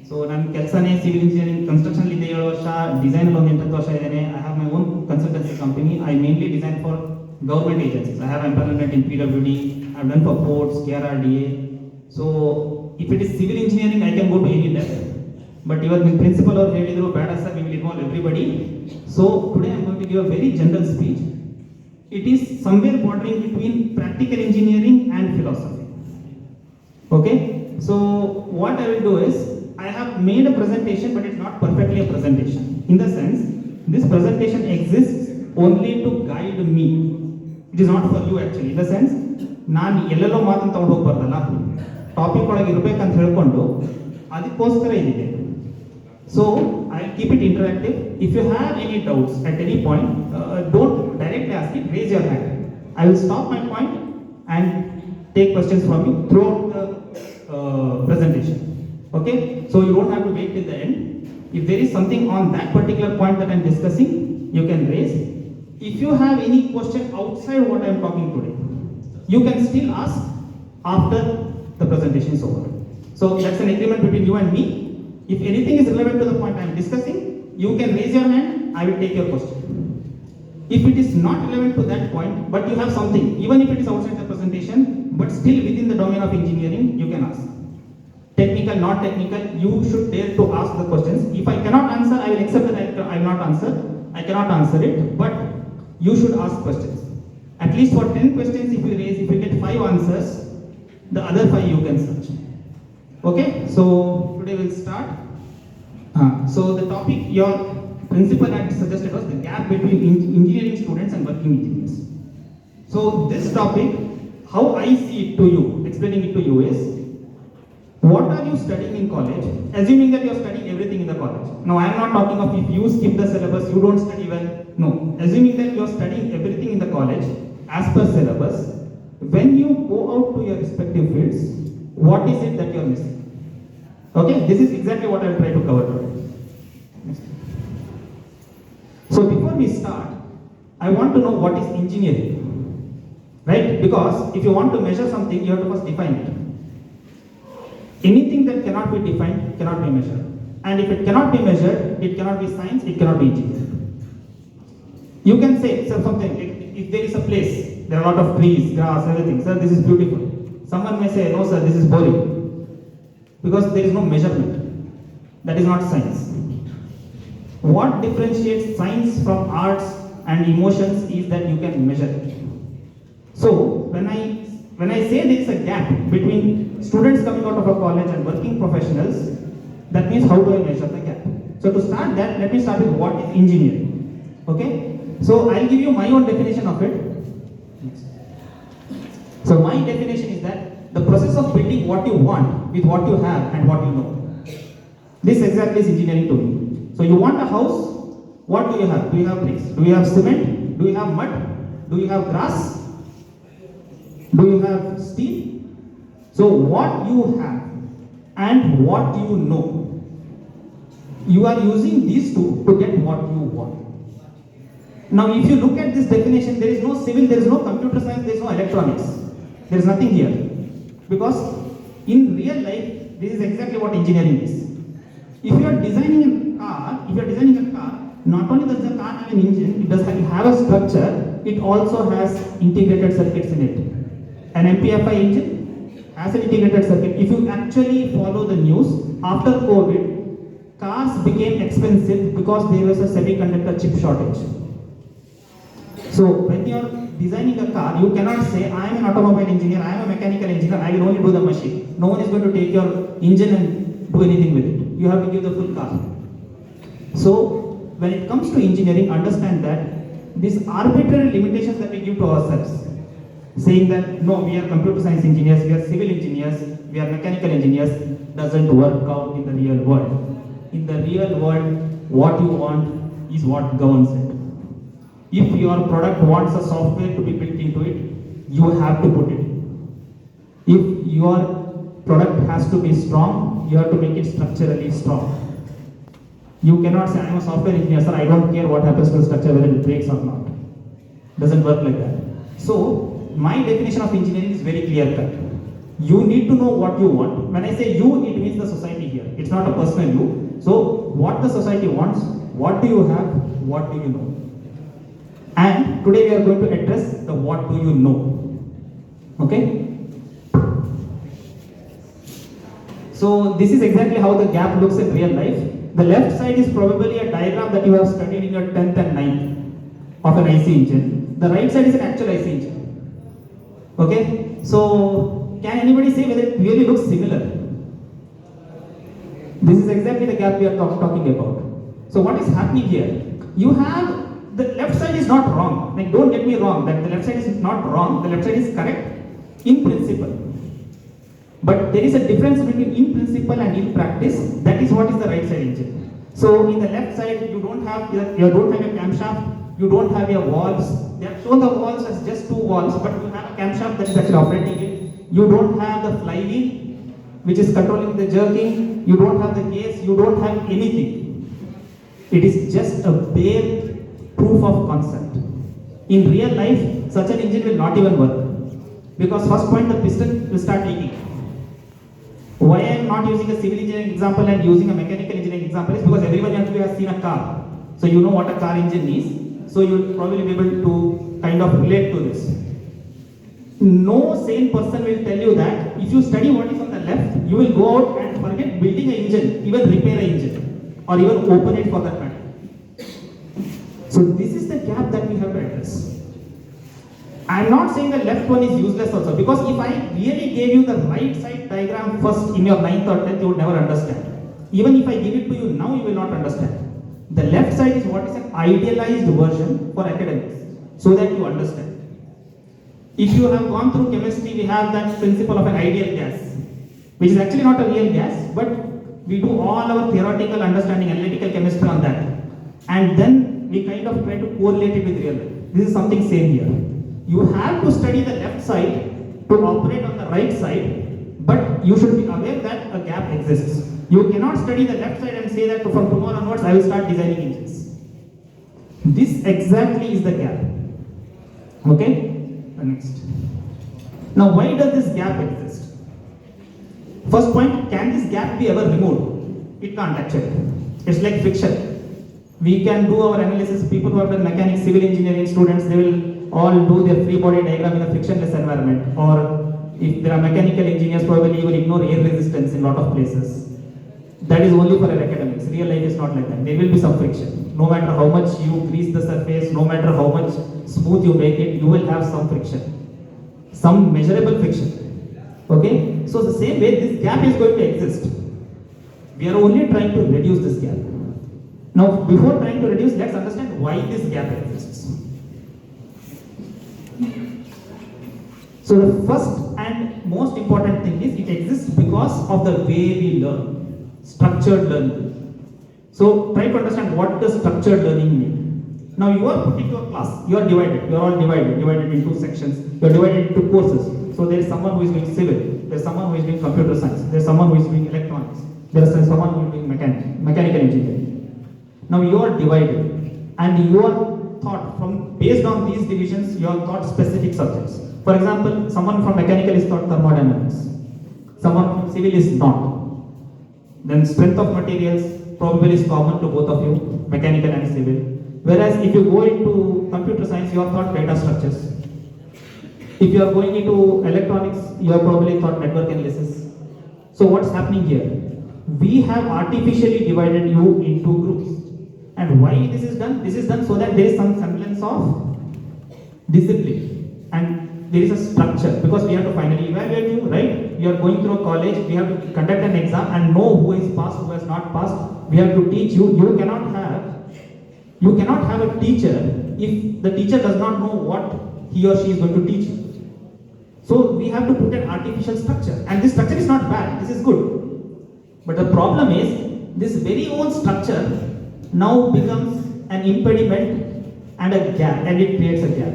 So ನನ್ನ ಕೆಲಸನೇ civil engineering, construction ಇದೆ 7 ವರ್ಷ, design ಅಲ್ಲಿ ಒಂದು 8 ವರ್ಷ ಇದ್ದೇನೆ. I have my own consultancy company. I mainly design for government agencies. I have empanelment in PWD, I have done for ports, KRRDA. So if it is civil engineering, I can go to any depth. But ಇವತ್ತು ನಿಮ್ಮ principal ಅವರು ಹೇಳಿದ್ರು ಬೇಡ sir, we will involve everybody. So today I am going to give a very general speech. It is somewhere bordering between practical engineering and philosophy. Okay, so what I will do is, I have made a presentation, but it's not perfectly a presentation. In the sense, this presentation exists only to guide me. It is not for you actually. In the sense, ನಾನು ಎಲ್ಲೆಲ್ಲೋ ಮಾತನ್ನು ತಗೊಂಡು ಹೋಗ್ಬಾರ್ದಲ್ಲ, topic ಒಳಗೆ ಇರಬೇಕಂತ ಹೇಳ್ಕೊಂಡು ಅದಕ್ಕೋಸ್ಕರ ಇದಿದೆ. So I'll keep it interactive. If you have any doubts at any point, don't directly ask it, raise your hand. I will stop my point and take questions from you throughout the presentation. Okay? So you don't have to wait till the end. If there is something on that particular point that I'm discussing, you can raise. If you have any question outside what I'm talking today, you can still ask after the presentation is over. So that's an agreement between you and me. If anything is relevant to the point I am discussing, you can raise your hand, I will take your question. If it is not relevant to that point, but you have something, even if it is outside the presentation, but still within the domain of engineering, you can ask. Technical, not technical, you should dare to ask the questions. If I cannot answer, I will accept that I will not answer. I cannot answer it, but you should ask questions. At least for 10 questions if you raise, if you get 5 answers, the other 5 you can search. Okay, so today we'll start. So the topic your principal had suggested was the gap between engineering students and working engineers. So this topic, how I see it to you, explaining it to you is, What are you studying in college? Assuming that you are studying everything in the college. Now I am not talking of if you skip the syllabus, you don't study well. No. Assuming that you are studying everything in the college as per syllabus, when you go out to your respective fields, what is it that you are missing? Okay, this is exactly what I will try to cover today. Next. So before we start, I want to know what is engineering, right? Because if you want to measure something, you have to first define it. Anything that cannot be defined cannot be measured. And if it cannot be measured, it cannot be science, it cannot be engineering. You can say something, if there is a place, there are a lot of trees, grass, everything, sir, this is beautiful. Someone may say, no sir, this is boring. Because there is no measurement. That is not science. What differentiates science from arts and emotions is that you can measure it. So, when I say there is a gap between students coming out of a college and working professionals, that means how do I measure the gap? So to start that, let me start with what is engineering. Okay? So I'll give you my own definition of it. So my definition is that the process of building what you want with what you have and what you know. This exactly is engineering to me. So you want a house, what do you have? Do you have bricks? Do you have cement? Do you have mud? Do you have grass? Do you have steel? So what you have and what you know, you are using these two to get what you want. Now if you look at this definition, there is no civil, there is no computer science, there is no electronics. There is nothing here. Because in real life, this is exactly what engineering is. If you are designing a car, not only does the car have an engine, it does have a structure, it also has integrated circuits in it. An MPFI engine has an integrated circuit. If you actually follow the news, after COVID, cars became expensive because there was a semiconductor chip shortage. So when you are designing a car, you cannot say, I am an automobile engineer, I am a mechanical engineer, I will only do the machine. No one is going to take your engine and do anything with it. You have to give the full car. So when it comes to engineering, understand that these arbitrary limitations that we give to ourselves, saying that no, we are computer science engineers, we are civil engineers, we are mechanical engineers, doesn't work out in the real world. In the real world, what you want is what governs it. If your product wants a software to be built into it, you have to put it. If your product has to be strong, you have to make it structurally strong. You cannot say, I am a software engineer, sir, I don't care what happens to the structure, whether it breaks or not. Doesn't work like that. So, my definition of engineering is very clear cut. You need to know what you want. When I say you, it means the society here. It's not a personal you. So, what the society wants, what do you have, what do you know? And today we are going to address the what do you know. Okay? So, this is exactly how the gap looks in real life. The left side is probably a diagram that you have studied in your 10th and 9th of an IC engine. The right side is an actual IC engine. Okay? So, can anybody say whether it really looks similar? This is exactly the gap we are talking about. So, what is happening here? You have, the left side is not wrong. Like, don't get me wrong, that the left side is not wrong, the left side is correct in principle. But there is a difference between in principle and in practice. That is what is the right side engine. So in the left side, you don't have a camshaft, you don't have your valves. They have shown the valves as just two valves, but you have a camshaft that is actually operating it. You don't have the flywheel, which is controlling the jerking. You don't have the case. You don't have anything. It is just a bare proof of concept. In real life, such an engine will not even work, because first point, the piston will start leaking. Why I am not using a civil engineering example and using a mechanical engineering example is because everyone actually has seen a car. So you know what a car engine is. So you will probably be able to kind of relate to this. No sane person will tell you that if you study what is on the left, you will go out and forget building an engine, even repair an engine, or even open it for that matter. So this is the gap that we have to address. I am not saying the left one is useless also, because if I really gave you the right side diagram first in your 9th or 10th, you would never understand. Even if I give it to you now, you will not understand. The left side is what is an idealized version for academics, so that you understand. If you have gone through chemistry, we have that principle of an ideal gas. which is actually not a real gas, but we do all our theoretical understanding, analytical chemistry on that, and then we kind of try to correlate it with real life. This is something same here. You have to study the left side to operate on the right side, but you should be aware that a gap exists. You cannot study the left side and say that from tomorrow onwards I will start designing engines. This exactly is the gap. Okay? Next. Now, why does this gap exist? First point, can this gap be ever removed? It can't actually. It's like friction. We can do our analysis. People who have done mechanics, civil engineering students, they will all do their free body diagram in a frictionless environment. Or if there are mechanical engineers, probably you will ignore air resistance in a lot of places. That is only for our academics. Real life is not like that. There will be some friction. No matter how much you grease the surface, no matter how much smooth you make it, you will have some friction. Some measurable friction. Okay? So the same way, this gap is going to exist. We are only trying to reduce this gap. Now, before trying to reduce, let's understand why this gap exists. So the first and most important thing is it exists because of the way we learn, structured learning. So try to understand what does structured learning mean. Now you are put into a class, you are divided, you are all divided into sections, you are divided into courses. So there is someone who is doing civil, there is someone who is doing computer science, there is someone who is doing electronics, there is someone who is doing mechanical engineering. Now you are divided and you are taught based on these divisions, you are taught specific subjects. For example, someone from mechanical is taught thermodynamics, someone from civil is not. Then strength of materials probably is common to both of you, mechanical and civil. Whereas if you go into computer science, you are taught data structures. If you are going into electronics, you are probably taught network analysis. So what's happening here? We have artificially divided you into groups. And why this is done? This is done so that there is some semblance of discipline. And there is a structure because we have to finally evaluate you, right? You are going through a college, we have to conduct an exam and know who is passed, who has not passed. We have to teach you. You cannot have a teacher if the teacher does not know what he or she is going to teach you. So we have to put an artificial structure, and this structure is not bad, this is good. But the problem is, this very own structure now becomes an impediment and a gap, and it creates a gap.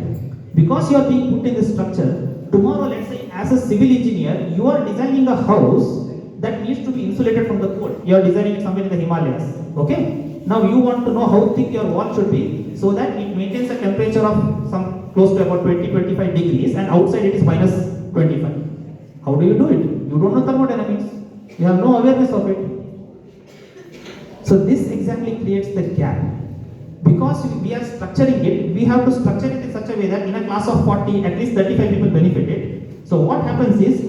Because you are being put in this structure, tomorrow let's say as a civil engineer, you are designing a house that needs to be insulated from the cold. You are designing it somewhere in the Himalayas, okay? Now you want to know how thick your wall should be so that it maintains a temperature of some close to about 20-25 degrees and outside it is minus 25. How do you do it? You don't know thermodynamics. You have no awareness of it. So this exactly creates the gap. Because we are structuring it, we have to structure it in such a way that in a class of 40, at least 35 people benefit it. So what happens is,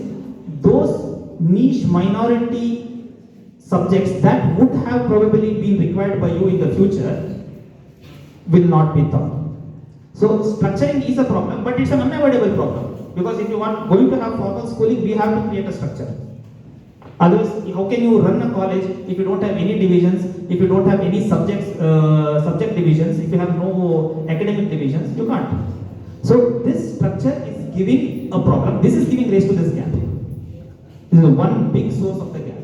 those niche minority subjects that would have probably been required by you in the future will not be taught. So structuring is a problem, but it's an unavoidable problem. Because if you are going to have formal schooling, we have to create a structure. Otherwise, how can you run a college if you don't have any divisions, if you don't have any subject divisions, if you have no academic divisions, you can't. So this structure is giving a problem. This is giving rise to this gap. This is one big source of the gap.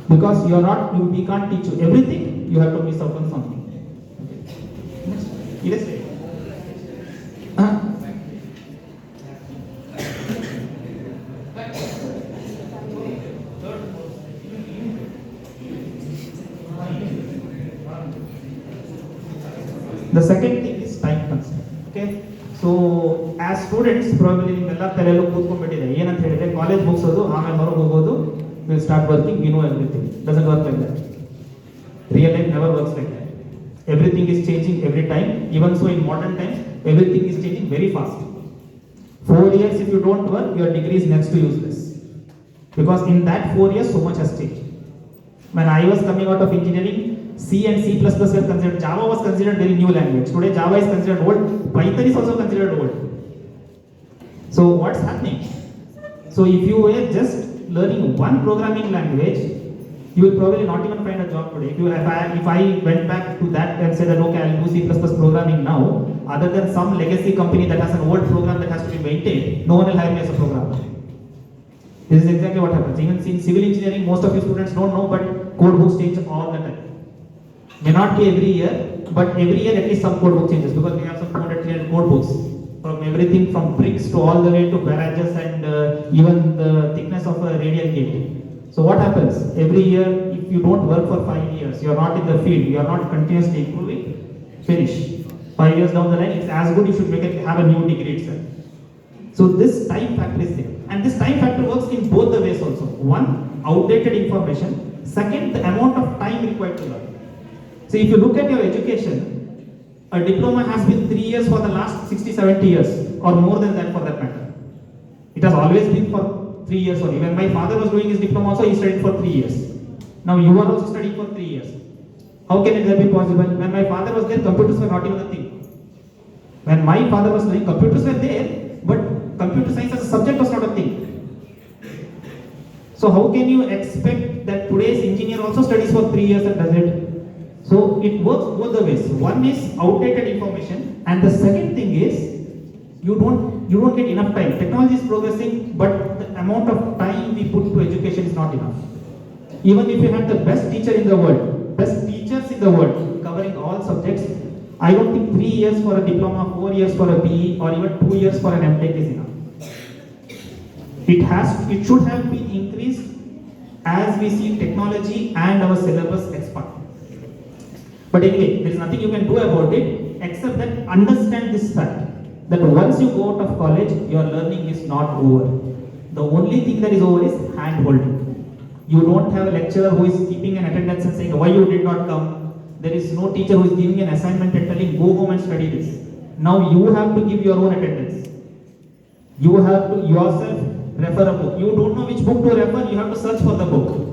Because we can't teach you everything, you have to miss out on something. Okay. Next. Yes, sir. The second thing is time constraint. Okay. So as students, probably ನಿಮ್ಮೆಲ್ಲ ತಲೆಯಲ್ಲೂ ಕೂತ್ಕೊಂಡ್ಬಿಟ್ಟಿದೆ. ಏನಂತ ಹೇಳಿದ್ರೆ college ಮುಗಿಸೋದು, ಆಮೇಲೆ ಹೊರಗೆ ಹೋಗೋದು, we'll start working, we know everything. Doesn't work like that. Real life never works like that. Everything is changing every time. Even so in modern times, everything is changing very fast. 4 years if you don't work, your degree is next to useless. Because in that 4 years, so much has changed. When I was coming out of engineering, C and C++ were considered, Java was considered very new language. Today Java is considered old, Python is also considered old. So what's happening? So if you were just learning one programming language, you will probably not even find a job today. If I went back to that and said that okay, I'll do C++ programming now, other than some legacy company that has an old program that has to be maintained, no one will hire me as a programmer. This is exactly what happens. Even in civil engineering, most of you students don't know, but code books change all the time. May not be every year, but every year at least some code book changes, because we have some 200, 300 code books. From everything from bricks to all the way to garages and even the thickness of a radial gate. So what happens? Every year, if you don't work for 5 years, you are not in the field, you are not continuously improving, finish. 5 years down the line, it's as good you should have a new degree itself. So this time factor is there. And this time factor works in both the ways also. One, outdated information. Second, the amount of time required to learn. So if you look at your education, a diploma has been 3 years for the last 60, 70 years, or more than that for that matter. It has always been for 3 years only. When my father was doing his diploma also, he studied for 3 years. Now you are also studying for 3 years. How can it be possible? When my father was there, computers were not even a thing. When my father was studying, computers were there, but computer science as a subject was not a thing. So how can you expect that today's engineer also studies for 3 years and does it? So it works both the ways. One is outdated information, and the second thing is you don't get enough time. Technology is progressing, but the amount of time we put to education is not enough. Even if you have the best teacher in the world, best teachers in the world covering all subjects, I don't think 3 years for a diploma, 4 years for a BE, or even 2 years for an MTech is enough. It should have been increased as we see technology and our syllabus expand. But anyway, there is nothing you can do about it except that understand this fact, that once you go out of college, your learning is not over. The only thing that is over is hand holding. You don't have a lecturer who is keeping an attendance and saying why you did not come. There is no teacher who is giving an assignment and telling go home and study this. Now you have to give your own attendance. You have to yourself refer a book. You don't know which book to refer, you have to search for the book.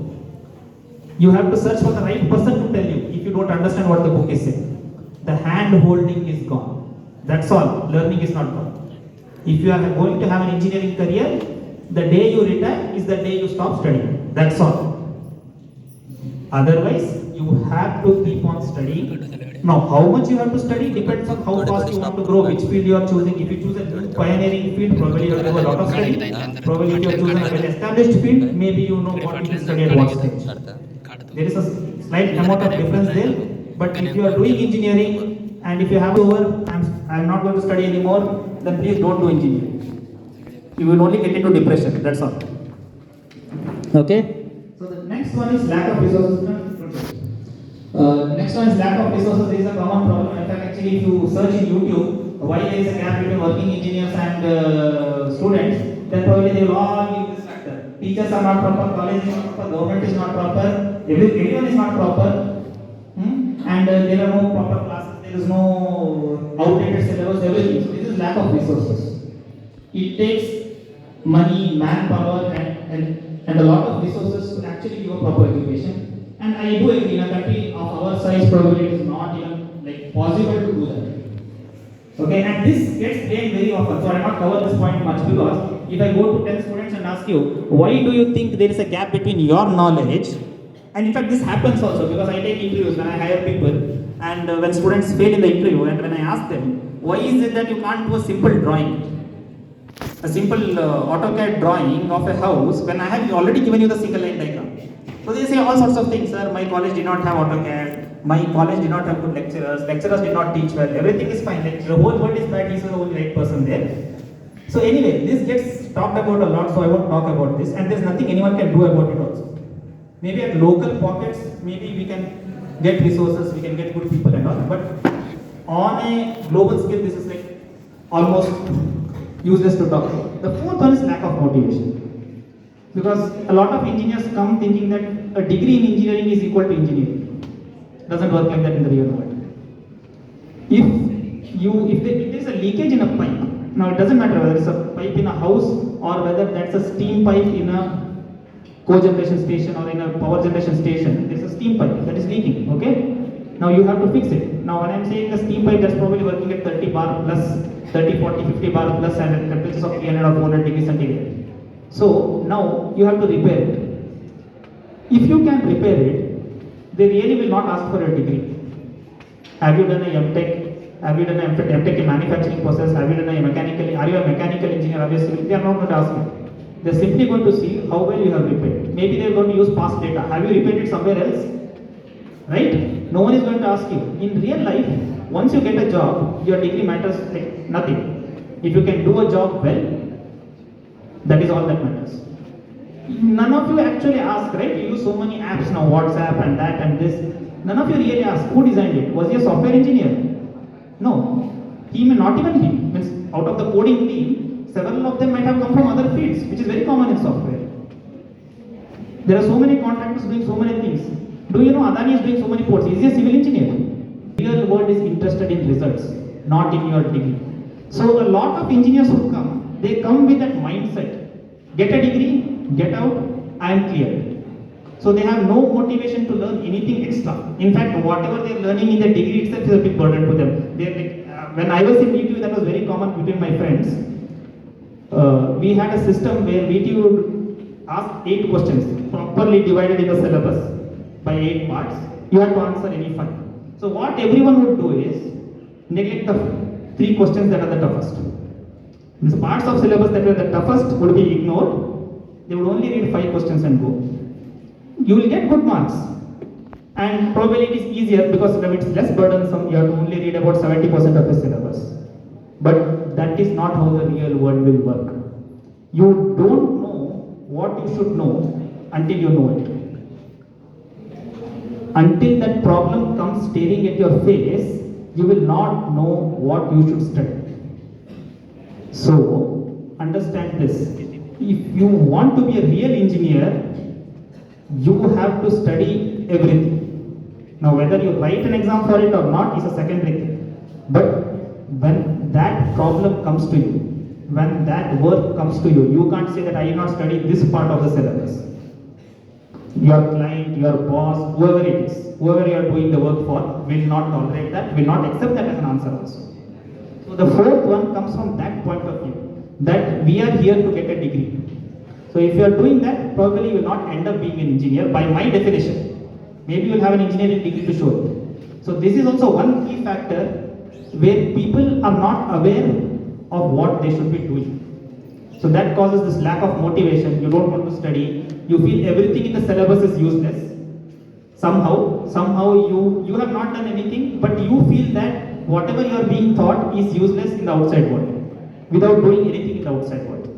You have to search for the right person to tell you if you don't understand what the book is saying. The hand holding is gone. That's all. Learning is not gone. If you are going to have an engineering career, the day you retire is the day you stop studying. That's all. Otherwise, you have to keep on studying. Now, how much you have to study depends on how fast you want to grow, which field you are choosing. If you choose a new pioneering field, probably you have to do a lot of study. Probably if you have chosen a well-established field, maybe you know what you can study at what stage. There is a slight amount of difference there, but if you are doing engineering and if you have over, I'm not going to study anymore, then please don't do engineering. You will only get into depression, that's all. Okay? So the next one is lack of resources. Next one is lack of resources. This is a common problem. In fact, actually, if you search in YouTube why there is a gap between working engineers and students, then probably they will all give this factor. Teachers are not proper, college is not proper, government is not proper, everyone is not proper, and there are no proper classes, there is no outdated syllabus, everything. So this is lack of resources. It takes money, manpower, and a lot of resources to actually give a proper education. And I do agree, in a country of our size, probably it is not even possible to do that. Okay, and this gets blamed very often. So I will not cover this point much, because if I go to 10 students and ask you, why do you think there is a gap between your knowledge? And in fact, this happens also, because I take interviews when I hire people, and when students fail in the interview, and when I ask them, why is it that you can't do a simple drawing? A simple AutoCAD drawing of a house, when I have already given you the single line diagram. So they say all sorts of things, sir, my college did not have AutoCAD, my college did not have good lecturers did not teach well, everything is fine, the whole world is bad, he's the only right person there. So anyway, this gets talked about a lot, so I won't talk about this, and there's nothing anyone can do about it also. Maybe at local pockets, maybe we can get resources, we can get good people and all, but on a global scale, this is almost useless to talk about. The fourth one is lack of motivation. Because a lot of engineers come thinking that a degree in engineering is equal to engineering. It doesn't work like that in the real world. If there is a leakage in a pipe, now it doesn't matter whether it's a pipe in a house or whether that's a steam pipe in a cogeneration station or in a power generation station, there's a steam pipe that is leaking, okay? Now you have to fix it. Now when I'm saying a steam pipe, that's probably working at 30 bar plus, 30, 40, 50 bar plus, and at temperatures of 300 or 400 degrees centigrade. So now you have to repair it. If you can repair it, they really will not ask for a degree. Have you done a MTech? Have you done a MTech in manufacturing process? Have you done a mechanical? Are you a mechanical engineer? Obviously, they are not going to ask you. They're simply going to see how well you have repaired. Maybe they're going to use past data. Have you repaired it somewhere else? Right? No one is going to ask you. In real life, once you get a job, your degree matters like nothing. If you can do a job well, that is all that matters. None of you actually ask, right? You use so many apps now, WhatsApp and that and this. None of you really ask who designed it. Was he a software engineer? No. He may not even be. Means out of the coding team, several of them might have come from other fields, which is very common in software. There are so many contractors doing so many things. Do you know Adani is doing so many ports? Is he a civil engineer? Real world is interested in results, not in your degree. So a lot of engineers who come, they come with that mindset. Get a degree, get out, I am clear. So they have no motivation to learn anything extra. In fact, whatever they are learning in the degree itself is a big burden to them. They like, when I was in VTU, that was very common between my friends. We had a system where VTU would ask 8 questions, properly divided in the syllabus by 8 parts. You have to answer any 5. So what everyone would do is neglect the 3 questions that are the toughest. The parts of syllabus that were the toughest would be ignored. They would only read 5 questions and go. You will get good marks. And probably it is easier because it's less burdensome. You have to only read about 70% of the syllabus. But that is not how the real world will work. You don't know what you should know until you know it. Until that problem comes staring at your face, you will not know what you should study. So, understand this. If you want to be a real engineer, you have to study everything. Now, whether you write an exam for it or not is a secondary thing. But when that problem comes to you, when that work comes to you, you can't say that I did not study this part of the syllabus. Your client, your boss, whoever it is, whoever you are doing the work for, will not tolerate that, will not accept that as an answer also. So the fourth one comes from that point of view, that we are here to get a degree. So if you are doing that, probably you will not end up being an engineer by my definition. Maybe you will have an engineering degree to show it. So this is also one key factor where people are not aware of what they should be doing. So that causes this lack of motivation. You don't want to study. You feel everything in the syllabus is useless. Somehow you have not done anything, but you feel that whatever you are being taught is useless in the outside world, without doing anything in the outside world.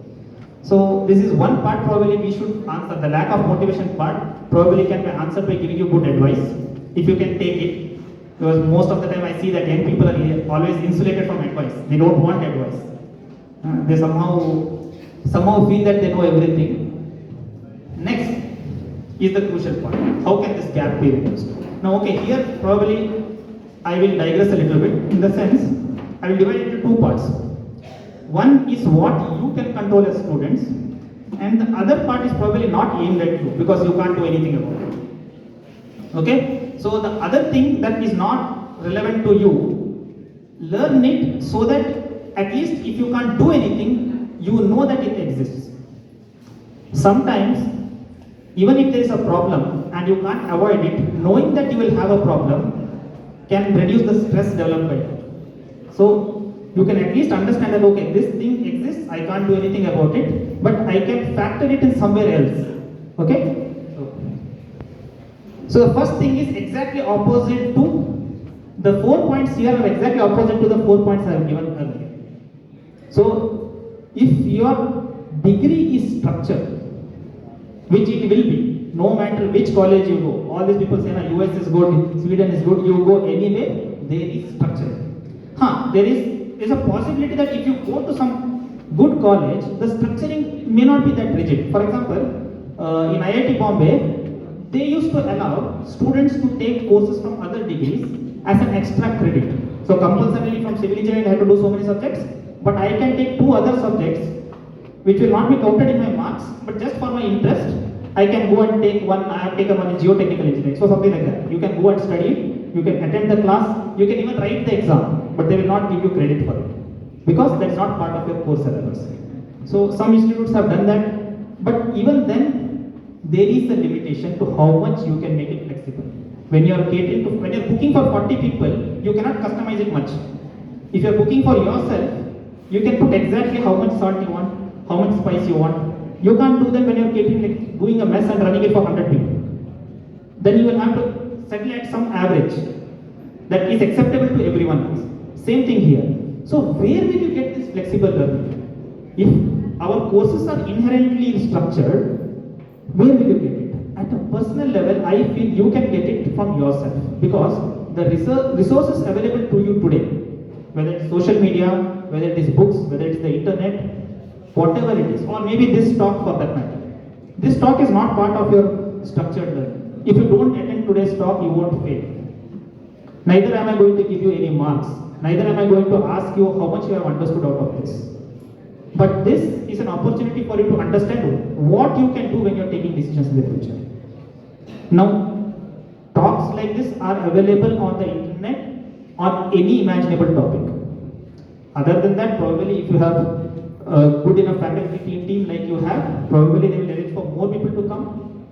So this is one part probably we should answer. The lack of motivation part probably can be answered by giving you good advice, if you can take it. Because most of the time I see that young people are always insulated from advice. They don't want advice. They somehow feel that they know everything. Next is the crucial part. How can this gap be reduced? Now, okay, here probably I will digress a little bit. In the sense, I will divide it into 2 parts. One is what you can control as students, and the other part is probably not aimed at you because you can't do anything about it. Okay? So the other thing that is not relevant to you, learn it so that at least if you can't do anything, you know that it exists. Sometimes, even if there is a problem and you can't avoid it, knowing that you will have a problem can reduce the stress developed by it. So you can at least understand that, okay, this thing exists, I can't do anything about it, but I can factor it in somewhere else. Okay? So the first thing is exactly opposite to the 4 points here are exactly opposite to the 4 points I have given earlier. So if your degree is structured, which it will be, no matter which college you go, all these people say US is good, Sweden is good, you go anyway, there is structure. There is a possibility that if you go to some good college, the structuring may not be that rigid. For example, in IIT Bombay, they used to allow students to take courses from other degrees as an extra credit. So compulsorily from civil engineering I have to do so many subjects, but I can take 2 other subjects which will not be counted in my marks, but just for my interest, I can go and take one. I have taken one in geotechnical engineering, so something like that. You can go and study, you can attend the class, you can even write the exam, but they will not give you credit for it because that's not part of your course syllabus. So some institutes have done that, but even then, there is a limitation to how much you can make it flexible. When you are booking for 40 people, you cannot customize it much. If you are booking for yourself, you can put exactly how much salt you want, how much spice you want, You can't do that when you're catering, like doing a mess and running it for 100 people. Then you will have to settle at some average that is acceptable to everyone else. Same thing here. So where will you get this flexible learning? If our courses are inherently structured, where will you get it? At a personal level, I feel you can get it from yourself, because the resources available to you today, whether it's social media, whether it is books, whether it's the internet, whatever it is, or maybe this talk for that matter. This talk is not part of your structured learning. If you don't attend today's talk, you won't fail. Neither am I going to give you any marks. Neither am I going to ask you how much you have understood out of this. But this is an opportunity for you to understand what you can do when you're taking decisions in the future. Now, talks like this are available on the internet on any imaginable topic. Other than that, probably if you have a good enough faculty team like you have, probably they will arrange for more people to come.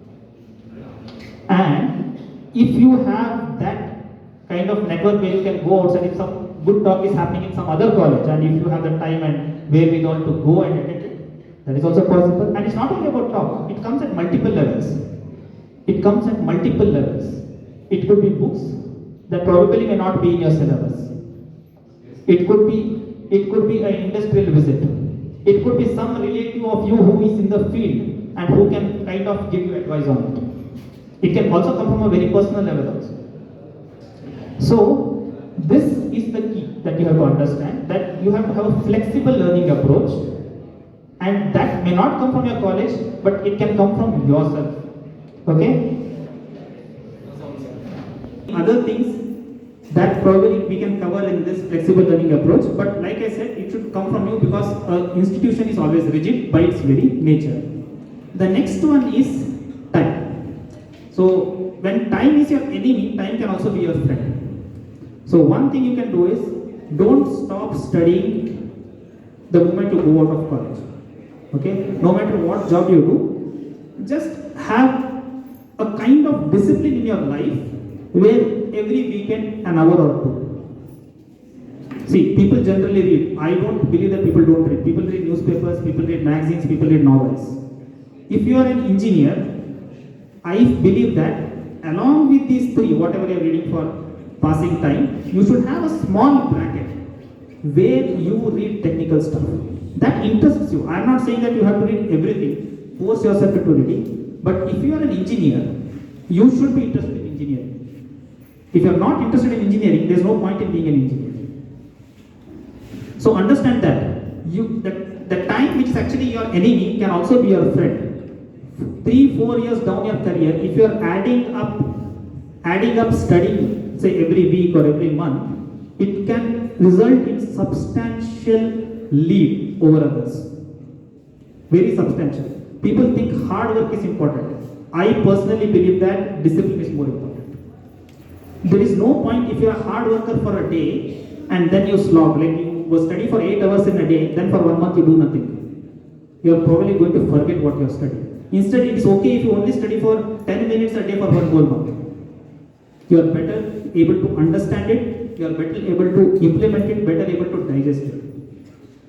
And if you have that kind of network where you can go outside, if some good talk is happening in some other college, and if you have the time and wherewithal to go and attend it, that is also possible. And it's not only about talk, it comes at multiple levels. It comes at multiple levels. It could be books that probably may not be in your syllabus. It could be an industrial visit. It could be some relative of you who is in the field and who can kind of give you advice on it. It can also come from a very personal level also. So this is the key that you have to understand, that you have to have a flexible learning approach, and that may not come from your college, but it can come from yourself. Okay? Other things that probably we can cover in this flexible learning approach, but like I said, it should come from you, because an institution is always rigid by its very nature. The next one is time. So when time is your enemy, time can also be your friend. So one thing you can do is, don't stop studying the moment you go out of college. Okay? No matter what job you do, just have a kind of discipline in your life where every weekend an hour or two. See, people generally read. I don't believe that people don't read. People read newspapers, people read magazines, people read novels. If you are an engineer, I believe that along with these three, whatever you are reading for passing time, you should have a small bracket where you read technical stuff that interests you. I am not saying that you have to read everything, force yourself into reading, but if you are an engineer, you should be interested in engineering. If you are not interested in engineering, there is no point in being an engineer. So understand that the time which is actually your enemy can also be your friend. 3-4 years down your career, if you are adding up studying, say every week or every month, it can result in substantial lead over others. Very substantial. People think hard work is important. I personally believe that discipline is more important. There is no point if you are a hard worker for a day and then you slog, like you study for 8 hours in a day, then for 1 month you do nothing. You are probably going to forget what you are studying. Instead, it is okay if you only study for 10 minutes a day for 1 whole month. You are better able to understand it, you are better able to implement it, better able to digest it.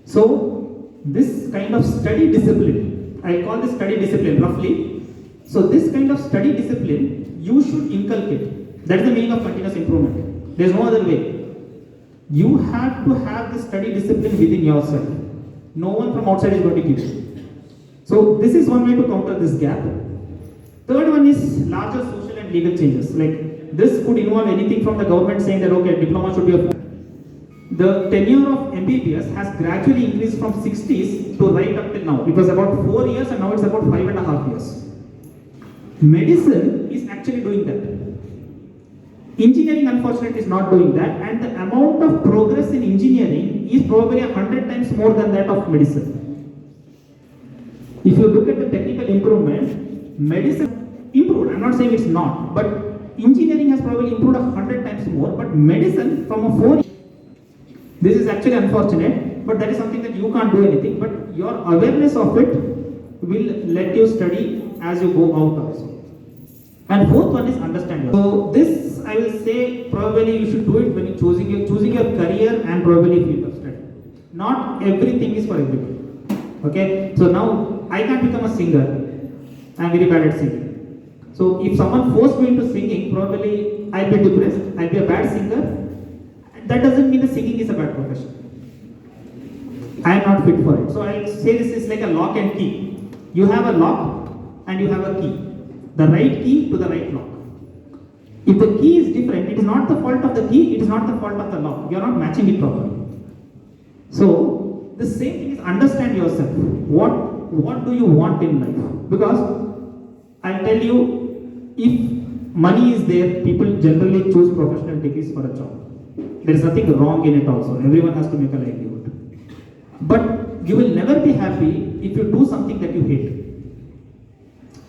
So, this kind of study discipline, I call this study discipline roughly. So, this kind of study discipline, you should inculcate. That is the meaning of continuous improvement. There is no other way. You have to have this study discipline within yourself. No one from outside is going to give you. So, this is one way to counter this gap. Third one is larger social and legal changes. Like this could involve anything from the government saying that okay, diploma should be a. The tenure of MBBS has gradually increased from 60s to right up till now. It was about 4 years and now it's about 5.5 years. Medicine is actually doing that. Engineering, unfortunately, is not doing that, and the amount of progress in engineering is probably 100 times more than that of medicine. If you look at the technical improvement, medicine improved. I'm not saying it's not, but engineering has probably improved 100 times more. But medicine from a 4. This is actually unfortunate, but that is something that you can't do anything. But your awareness of it will let you study as you go out also. And fourth one is understand. So this I will say probably you should do it when you're choosing your career and probably field of study. Not everything is for everybody. Okay. So now I can't become a singer. I'm very bad at singing. So if someone forced me into singing, probably I'll be depressed, I'll be a bad singer. That doesn't mean that singing is a bad profession. I am not fit for it. So I'll say this is like a lock and key. You have a lock and you have a key. The right key to the right lock. If the key is different, it is not the fault of the key, it is not the fault of the lock. You are not matching it properly. So the same thing is understand yourself. What do you want in life? Because I'll tell you, if money is there, people generally choose professional degrees for a job. There is nothing wrong in it also. Everyone has to make a livelihood. But you will never be happy if you do something that you hate.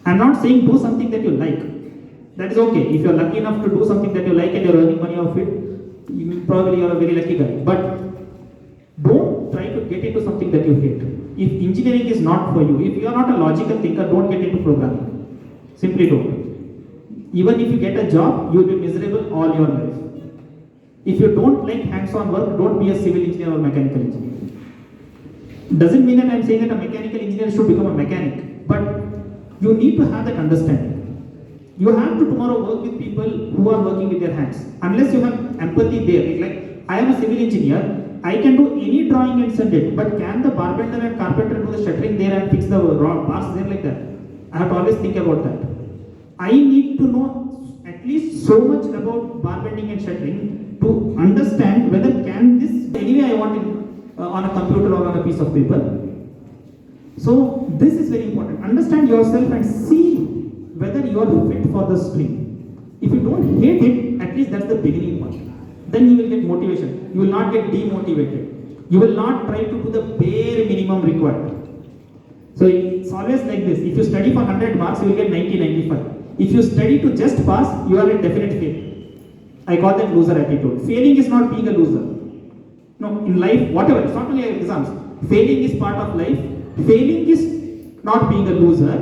I'm not saying do something that you like. That is okay. If you're lucky enough to do something that you like and you're earning money off it, probably you're a very lucky guy. But don't try to get into something that you hate. If engineering is not for you, if you are not a logical thinker, don't get into programming. Simply don't. Even if you get a job, you will be miserable all your life. If you don't like hands-on work, don't be a civil engineer or mechanical engineer. Doesn't mean that I'm saying that a mechanical engineer should become a mechanic, but you need to have that understanding. You have to tomorrow work with people who are working with their hands. Unless you have empathy there, like I am a civil engineer, I can do any drawing and send it, but can the bartender and carpenter do the shuttering there and fix the bars there like that? I have to always think about that. I need to know at least so much about bar bending and shuttering to understand whether can this anyway I want it on a computer or on a piece of paper. So this is very important. Understand yourself and see whether you are fit for the stream. If you don't hate it, at least that's the beginning point. Then you will get motivation. You will not get demotivated. You will not try to do the bare minimum required. So it's always like this. If you study for 100 marks, you will get 90, 95. If you study to just pass, you are a definite fail. I call that loser attitude. Failing is not being a loser. No, in life, whatever, it's not only exams. Failing is part of life. Failing is not being a loser,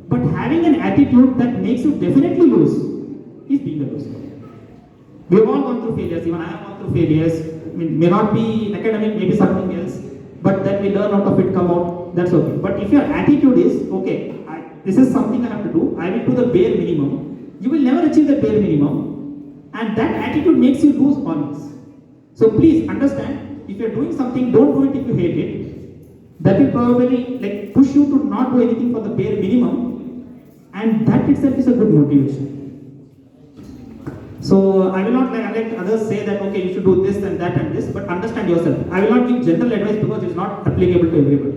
but having an attitude that makes you definitely lose is being a loser. We have all gone through failures, even I have gone through failures. I mean, may not be academic, maybe something else, but then we learn out of it, come out, that's okay. But if your attitude is, okay, this is something I have to do, I will do the bare minimum, you will never achieve the bare minimum, and that attitude makes you lose always. So please understand, if you are doing something, don't do it if you hate it. That will probably like push you to not do anything for the bare minimum, and that itself is a good motivation. So I will not let others say that okay you should do this and that and this, but understand yourself. I will not give general advice because it is not applicable to everybody.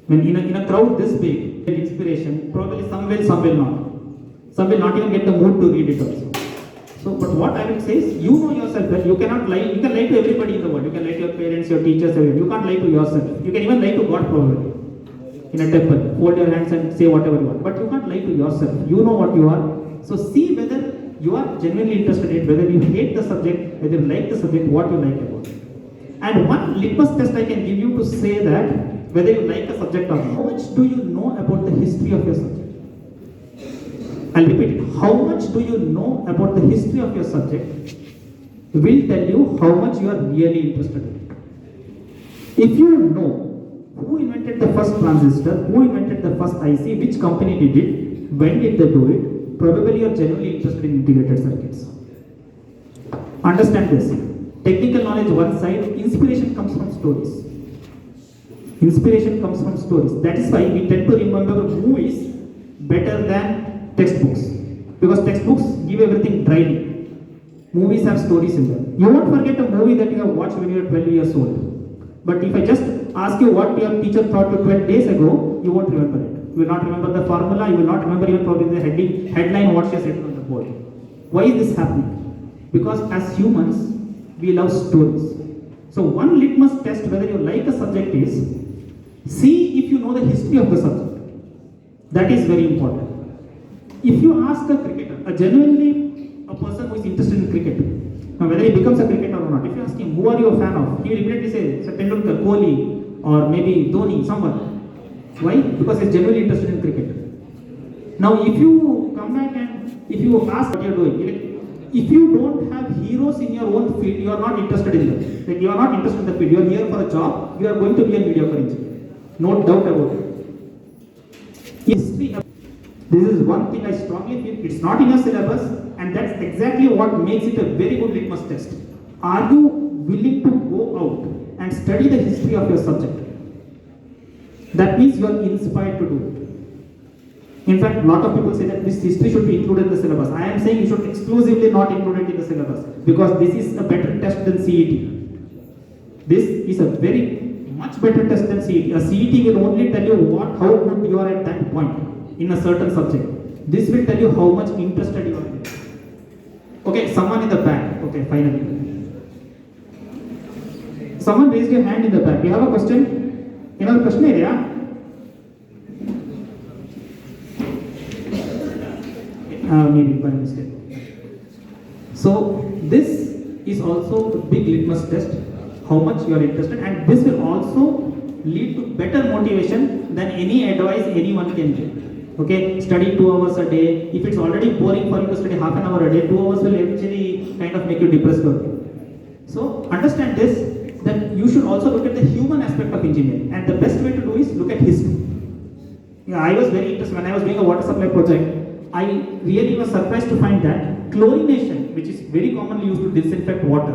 When in a crowd this big, inspiration, probably some will, some will not. Some will not even get the mood to read it also. So, but what I will say is, you know yourself well. You cannot lie. You can lie to everybody in the world. You can lie to your parents, your teachers, everyone. You can't lie to yourself. You can even lie to God probably. In a temple, fold your hands and say whatever you want. But you can't lie to yourself. You know what you are. So see whether you are genuinely interested in it, whether you hate the subject, whether you like the subject, what you like about it. And one litmus test I can give you to say that whether you like a subject or not. How much do you know about the history of your subject? I'll repeat it. How much do you know about the history of your subject will tell you how much you are really interested in it. If you know who invented the first transistor, who invented the first IC, which company did it, when did they do it, probably you are genuinely interested in integrated circuits. Understand this. Technical knowledge one side, inspiration comes from stories. Inspiration comes from stories. That is why we tend to remember movies better than textbooks, because textbooks give everything dryly. Movies have stories in them. You won't forget a movie that you have watched when you were 12 years old. But if I just ask you what your teacher taught you 12 days ago, you won't remember it. You will not remember the formula, you will not remember even probably the headline what she has written on the board. Why is this happening? Because as humans, we love stories. So one litmus test whether you like a subject is, see if you know the history of the subject. That is very important. If you ask a cricketer, a person who is interested in cricket, now whether he becomes a cricketer or not, if you ask him, who are you a fan of? He will immediately say, Sir Tendulkar, Kohli, or maybe Dhoni, someone. Why? Because he is genuinely interested in cricket. Now if you come back and if you ask what you are doing, if you don't have heroes in your own field, you are not interested in them. Like you are not interested in the field, you are here for a job, you are going to be a mediocre engineer. No doubt about it. History. This is one thing I strongly feel. It's not in your syllabus, and that's exactly what makes it a very good litmus test. Are you willing to go out and study the history of your subject? That means you are inspired to do it. In fact, a lot of people say that this history should be included in the syllabus. I am saying you should exclusively not include it in the syllabus because this is a better test than CET. This is a very much better test than CET. A CET will only tell you how good you are at that point in a certain subject. This will tell you how much interested you are in. Okay, someone in the back. Okay, finally. Someone raised your hand in the back. You have a question? Another question area? Maybe by mistake. So this is also a big litmus test, how much you are interested, and this will also lead to better motivation than any advice anyone can give. Okay, study 2 hours a day. If it's already boring for you to study half an hour a day, 2 hours will eventually kind of make you depressed. So understand this, that you should also look at the human aspect of engineering, and the best way to do is look at history. Yeah, I was very interested when I was doing a water supply project. I really was surprised to find that chlorination, which is very commonly used to disinfect water,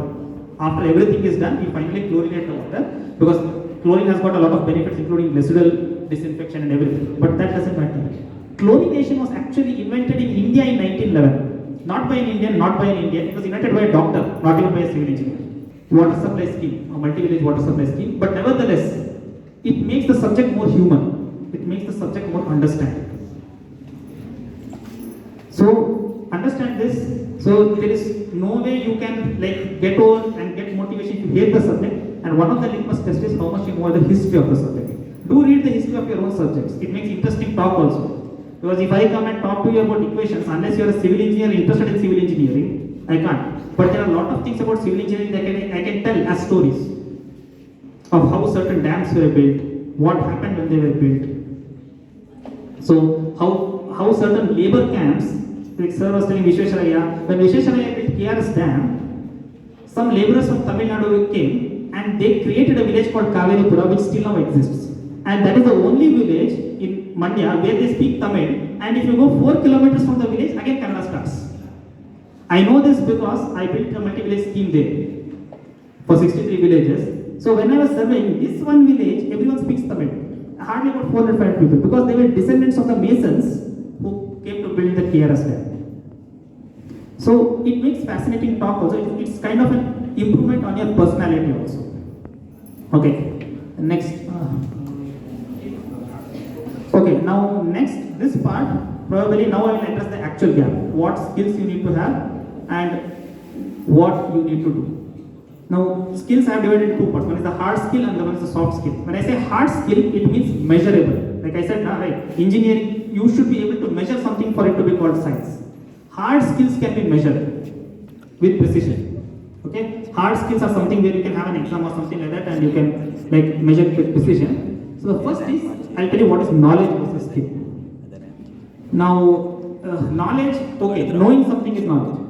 after everything is done, we finally chlorinate the water because chlorine has got a lot of benefits, including residual disinfection and everything. But that doesn't matter. Chlorination was actually invented in India in 1911. Not by an Indian, not by an Indian. It was invented by a doctor, not even by a civil engineer. Water supply scheme, a multi-village water supply scheme. But nevertheless, it makes the subject more human. It makes the subject more understandable. So understand this. So there is no way you can get over and get motivation to hate the subject. And one of the litmus tests is how much you know the history of the subject. Do read the history of your own subjects. It makes interesting talk also. Because if I come and talk to you about equations, unless you are a civil engineer interested in civil engineering, I can't. But there are a lot of things about civil engineering that I can tell as stories of how certain dams were built, what happened when they were built. So how certain labor camps, like sir was telling Vishwesharaya, when Vishwesharaya built KRS dam, some laborers from Tamil Nadu came and they created a village called Kaveripura, which still now exists. And that is the only village in Mandya where they speak Tamil. And if you go 4 kilometers from the village, again Kannada starts. I know this because I built a multi-village scheme there for 63 villages. So when I was surveying this one village, everyone speaks Tamil. Hardly about 405 people because they were descendants of the masons who came to build the KRS dam. So it makes fascinating talk also. It's kind of an improvement on your personality also. Okay, next. Okay, now next, this part, probably now I will address the actual gap. What skills you need to have and what you need to do. Now, skills I have divided into 2 parts. One is the hard skill and the one is the soft skill. When I say hard skill, it means measurable. Like I said, right, engineering, you should be able to measure something for it to be called science. Hard skills can be measured with precision. Okay, hard skills are something where you can have an exam or something like that and you can measure it with precision. So the first is, I'll tell you what is knowledge versus skill. Now, knowledge, okay, knowing something is knowledge.